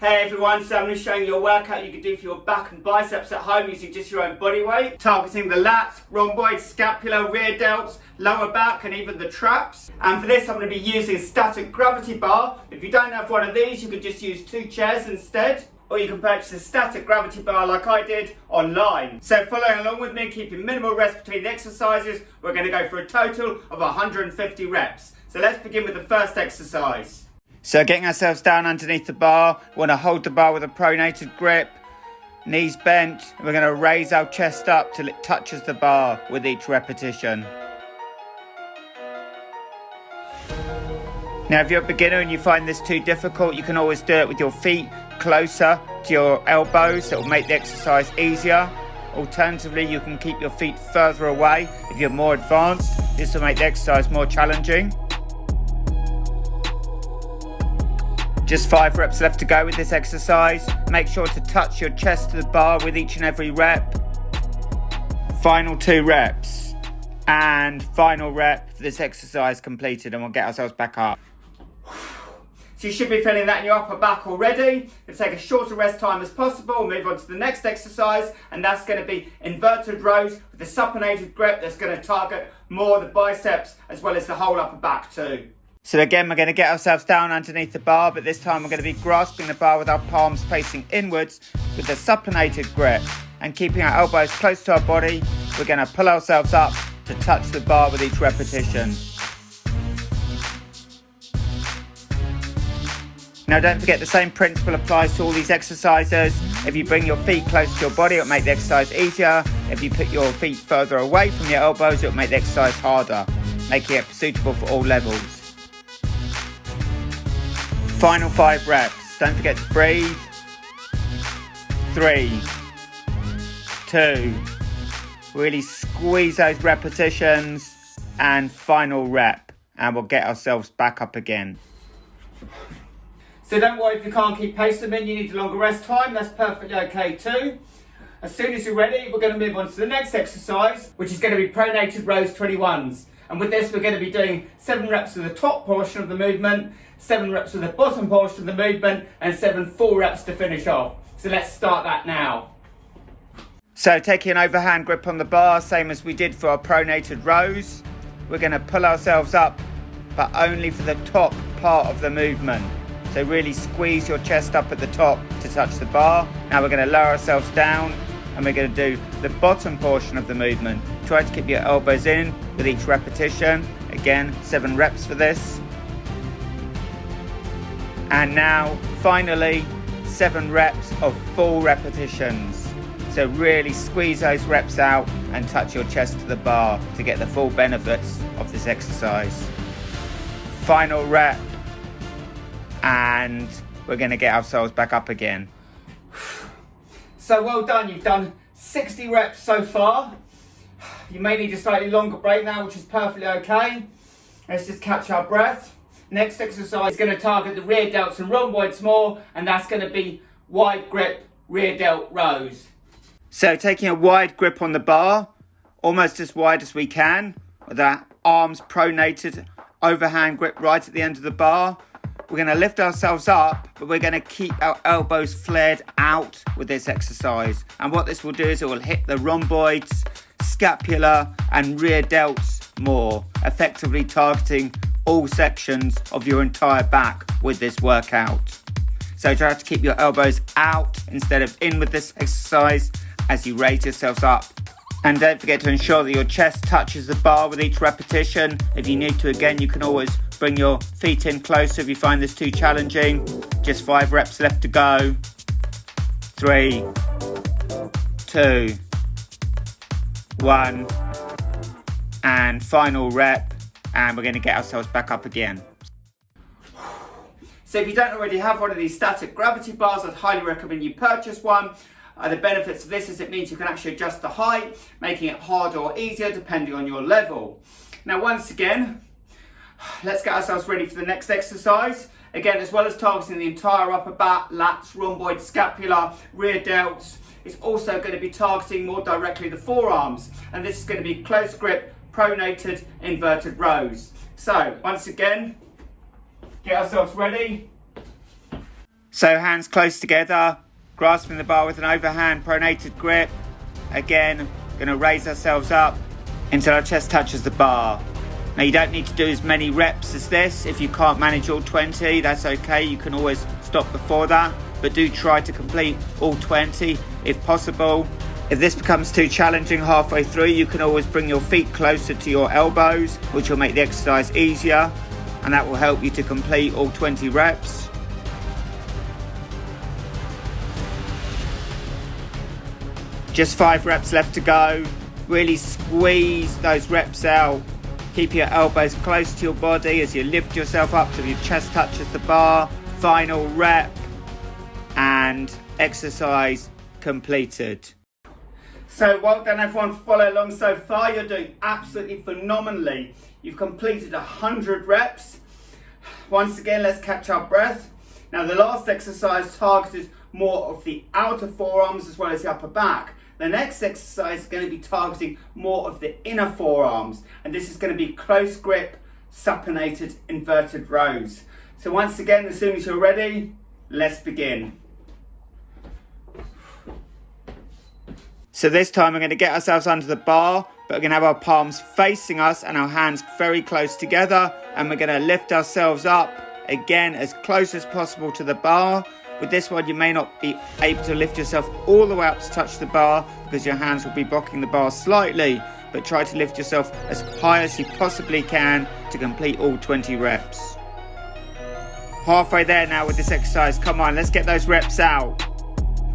Hey everyone, so I'm going to show you a workout you can do for your back and biceps at home using just your own body weight, targeting the lats, rhomboids, scapula, rear delts, lower back and even the traps. And for this I'm going to be using a static gravity bar. If you don't have one of these, you can just use 2 chairs instead, or you can purchase a static gravity bar like I did online. So following along with me, keeping minimal rest between the exercises, we're going to go for a total of 150 reps. So let's begin with the first exercise. So getting ourselves down underneath the bar, we want to hold the bar with a pronated grip, knees bent, and we're going to raise our chest up till it touches the bar with each repetition. Now if you're a beginner and you find this too difficult, you can always do it with your feet closer to your elbows. That will make the exercise easier. Alternatively, you can keep your feet further away if you're more advanced. This will make the exercise more challenging. Just 5 reps left to go with this exercise. Make sure to touch your chest to the bar with each and every rep. Final 2 reps. And final rep for this exercise completed, and we'll get ourselves back up. So you should be feeling that in your upper back already. Let's take a shorter rest time as possible. Move on to the next exercise, and that's going to be inverted rows with the supinated grip that's going to target more the biceps as well as the whole upper back too. So again, we're going to get ourselves down underneath the bar, but this time we're going to be grasping the bar with our palms facing inwards with the supinated grip, and keeping our elbows close to our body, we're going to pull ourselves up to touch the bar with each repetition. Now don't forget, the same principle applies to all these exercises. If you bring your feet close to your body, it'll make the exercise easier. If you put your feet further away from your elbows, it'll make the exercise harder, making it suitable for all levels. Final 5 reps. Don't forget to breathe. 3, 2, really squeeze those repetitions, and final rep, and we'll get ourselves back up again. So don't worry if you can't keep pace with me, you need a longer rest time, that's perfectly okay too. As soon as you're ready, we're going to move on to the next exercise, which is going to be pronated rows 21s. And with this, we're going to be doing 7 reps of the top portion of the movement, 7 reps of the bottom portion of the movement, and 7 full reps to finish off. So let's start that now. So taking an overhand grip on the bar, same as we did for our pronated rows. We're going to pull ourselves up, but only for the top part of the movement. So really squeeze your chest up at the top to touch the bar. Now we're going to lower ourselves down, and we're going to do the bottom portion of the movement. Try to keep your elbows in with each repetition. Again, 7 reps for this. And now, finally, 7 reps of full repetitions. So really squeeze those reps out and touch your chest to the bar to get the full benefits of this exercise. Final rep, and we're going to get ourselves back up again. So well done, you've done 60 reps so far. You may need a slightly longer break now, which is perfectly okay. Let's just catch our breath. Next exercise is going to target the rear delts and rhomboids more, and that's going to be wide grip rear delt rows. So taking a wide grip on the bar, almost as wide as we can, with our arms pronated, overhand grip right at the end of the bar. We're going to lift ourselves up, but we're going to keep our elbows flared out with this exercise. And what this will do is it will hit the rhomboids, scapula and rear delts more, effectively targeting all sections of your entire back with this workout. So try to keep your elbows out instead of in with this exercise as you raise yourselves up. And don't forget to ensure that your chest touches the bar with each repetition. If you need to, again, you can always bring your feet in closer if you find this too challenging. Just 5 reps left to go. 3, 2, 1, and final rep, and we're going to get ourselves back up again. So if you don't already have one of these static gravity bars, I'd highly recommend you purchase one. The benefits of this is it means you can actually adjust the height, making it harder or easier depending on your level. Now once again, let's get ourselves ready for the next exercise. Again, as well as targeting the entire upper back, lats, rhomboid, scapula, rear delts, it's also going to be targeting more directly the forearms. And this is going to be close grip, pronated, inverted rows. So once again, get ourselves ready. So hands close together, grasping the bar with an overhand pronated grip. Again, going to raise ourselves up until our chest touches the bar. Now you don't need to do as many reps as this. If you can't manage all 20, that's okay. You can always stop before that, but do try to complete all 20 if possible. If this becomes too challenging halfway through, you can always bring your feet closer to your elbows, which will make the exercise easier, and that will help you to complete all 20 reps. Just 5 reps left to go. Really squeeze those reps out. Keep your elbows close to your body as you lift yourself up till your chest touches the bar. Final rep and exercise completed. So well done everyone for following along so far. You're doing absolutely phenomenally. You've completed 100 reps. Once again, let's catch our breath. Now the last exercise targeted more of the outer forearms as well as the upper back. The next exercise is going to be targeting more of the inner forearms, and this is going to be close grip supinated inverted rows. So once again, as soon as you're ready, let's begin. So this time we're going to get ourselves under the bar, but we're going to have our palms facing us and our hands very close together, and we're going to lift ourselves up again as close as possible to the bar. With this one, you may not be able to lift yourself all the way up to touch the bar because your hands will be blocking the bar slightly, but try to lift yourself as high as you possibly can to complete all 20 reps. Halfway there now with this exercise. Come on, let's get those reps out.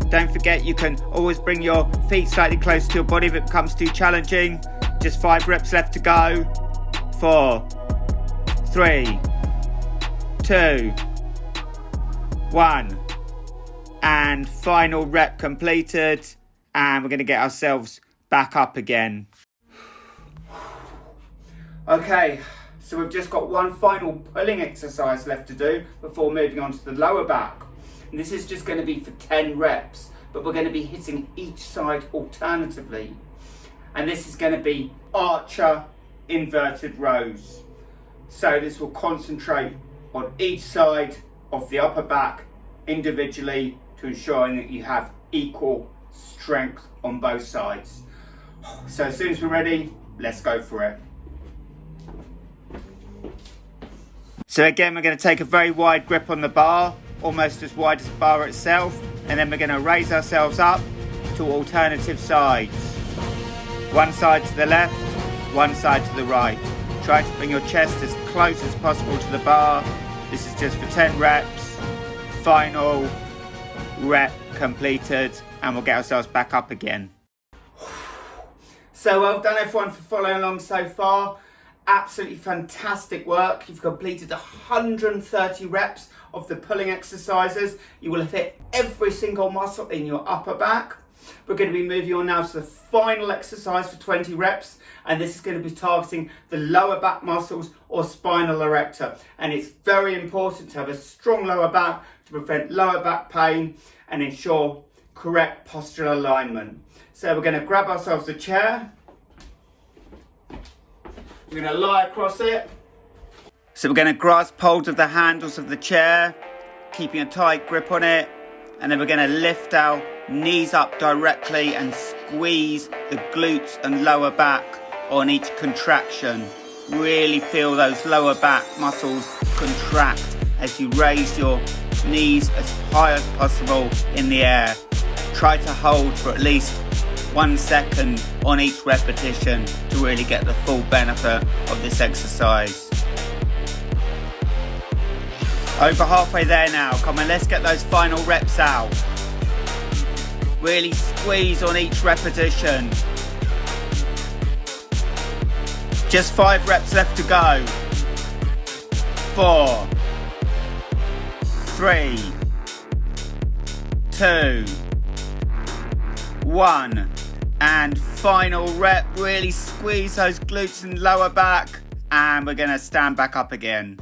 Don't forget, you can always bring your feet slightly close to your body if it becomes too challenging. Just 5 reps left to go. 4, 3, 2, 1. And final rep completed. And we're going to get ourselves back up again. Okay, so we've just got one final pulling exercise left to do before moving on to the lower back. And this is just going to be for 10 reps, but we're going to be hitting each side alternatively. And this is going to be archer inverted rows. So this will concentrate on each side of the upper back individually to ensuring that you have equal strength on both sides. So as soon as we're ready, let's go for it. So again, we're going to take a very wide grip on the bar, almost as wide as the bar itself, and then we're going to raise ourselves up to alternative sides. One side to the left, one side to the right. Try to bring your chest as close as possible to the bar. This is just for 10 reps. Final rep completed, and we'll get ourselves back up again. So well done everyone for following along so far. Absolutely fantastic work. You've completed 130 reps of the pulling exercises. You will have hit every single muscle in your upper back. We're going to be moving on now to the final exercise for 20 reps, and this is going to be targeting the lower back muscles or spinal erector. And it's very important to have a strong lower back to prevent lower back pain and ensure correct postural alignment. So we're going to grab ourselves a chair. We're going to lie across it. So we're going to grasp hold of the handles of the chair, keeping a tight grip on it, and then we're going to lift our knees up directly and squeeze the glutes and lower back on each contraction. Really feel those lower back muscles contract as you raise your knees as high as possible in the air. Try to hold for at least 1 second on each repetition to really get the full benefit of this exercise. Over halfway there now. Come on, let's get those final reps out. Really squeeze on each repetition. Just 5 reps left to go. 4, 3, 2, 1. And final rep. Really squeeze those glutes and lower back. And we're going to stand back up again.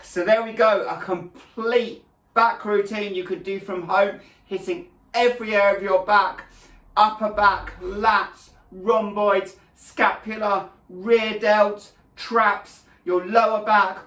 So there we go, a complete back routine you could do from home, hitting every area of your back, upper back, lats, rhomboids, scapula, rear delts, traps, your lower back,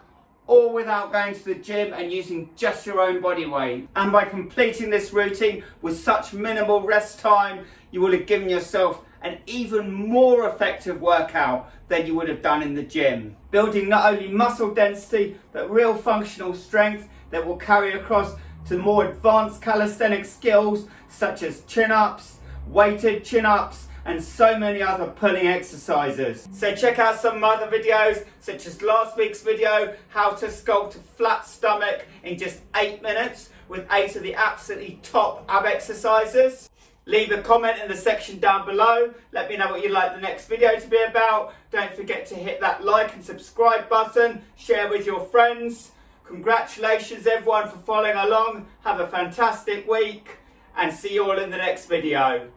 all without going to the gym and using just your own body weight. And by completing this routine with such minimal rest time, you will have given yourself an even more effective workout than you would have done in the gym. Building not only muscle density, but real functional strength that will carry across to more advanced calisthenic skills such as chin-ups, weighted chin-ups, and so many other pulling exercises. So check out some other videos, such as last week's video, how to sculpt a flat stomach in just 8 minutes with 8 of the absolutely top ab exercises. Leave a comment in the section down below. Let me know what you'd like the next video to be about. Don't forget to hit that like and subscribe button. Share with your friends. Congratulations everyone for following along. Have a fantastic week and see you all in the next video.